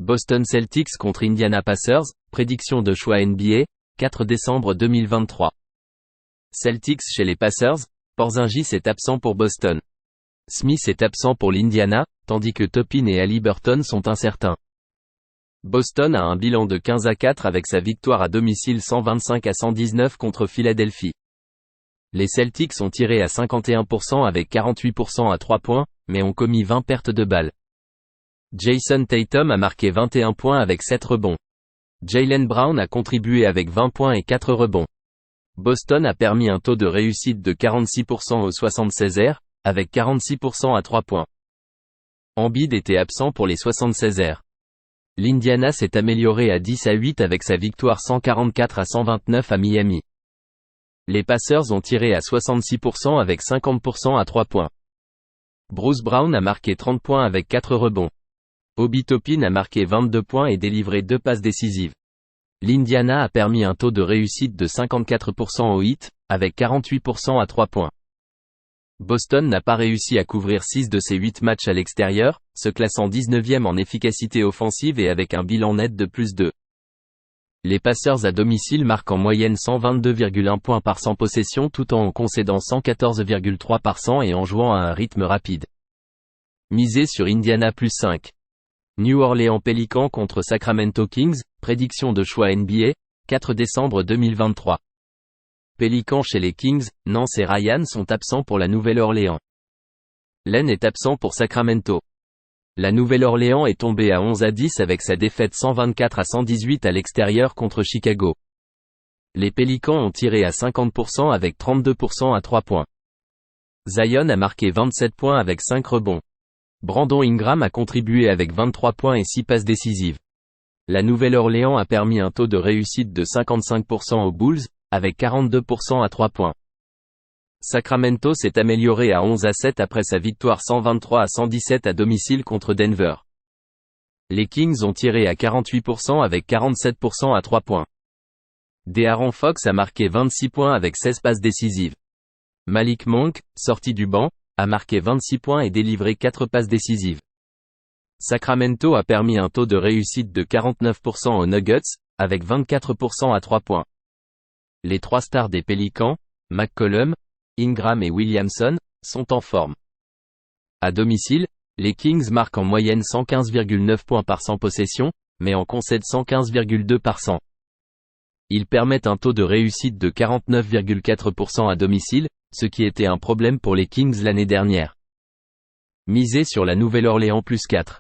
Boston Celtics contre Indiana Pacers, prédiction de choix NBA, 4 décembre 2023. Celtics chez les Pacers, Porzingis est absent pour Boston. Smith est absent pour l'Indiana, tandis que Toppin et Haliburton sont incertains. Boston a un bilan de 15-4 avec sa victoire à domicile 125-119 contre Philadelphie. Les Celtics ont tiré à 51% avec 48% à 3 points, mais ont commis 20 pertes de balles. Jason Tatum a marqué 21 points avec 7 rebonds. Jaylen Brown a contribué avec 20 points et 4 rebonds. Boston a permis un taux de réussite de 46% aux 76ers, avec 46% à 3 points. Embiid était absent pour les 76ers. L'Indiana s'est amélioré à 10-8 avec sa victoire 144-129 à Miami. Les Pacers ont tiré à 66% avec 50% à 3 points. Bruce Brown a marqué 30 points avec 4 rebonds. Obi Toppin a marqué 22 points et délivré 2 passes décisives. L'Indiana a permis un taux de réussite de 54% au hit, avec 48% à 3 points. Boston n'a pas réussi à couvrir 6 de ses 8 matchs à l'extérieur, se classant 19e en efficacité offensive et avec un bilan net de +2. Les Pacers à domicile marquent en moyenne 122,1 points par 100 possessions tout en concédant 114,3 par 100 et en jouant à un rythme rapide. Misez sur Indiana +5. New Orleans Pelicans contre Sacramento Kings, prédiction de choix NBA, 4 décembre 2023. Pelicans chez les Kings, Nance et Ryan sont absents pour la Nouvelle-Orléans. Len est absent pour Sacramento. La Nouvelle-Orléans est tombée à 11-10 avec sa défaite 124-118 à l'extérieur contre Chicago. Les Pélicans ont tiré à 50% avec 32% à 3 points. Zion a marqué 27 points avec 5 rebonds. Brandon Ingram a contribué avec 23 points et 6 passes décisives. La Nouvelle-Orléans a permis un taux de réussite de 55% aux Bulls, avec 42% à 3 points. Sacramento s'est amélioré à 11-7 après sa victoire 123-117 à domicile contre Denver. Les Kings ont tiré à 48% avec 47% à 3 points. De'Aaron Fox a marqué 26 points avec 16 passes décisives. Malik Monk, sorti du banc, a marqué 26 points et délivré 4 passes décisives. Sacramento a permis un taux de réussite de 49% aux Nuggets, avec 24% à 3 points. Les 3 stars des Pélicans, McCollum, Ingram et Williamson, sont en forme. À domicile, les Kings marquent en moyenne 115,9 points par 100 possessions, mais en concèdent 115,2 par 100. Ils permettent un taux de réussite de 49,4% à domicile, ce qui était un problème pour les Kings l'année dernière. Misez sur la Nouvelle-Orléans +4.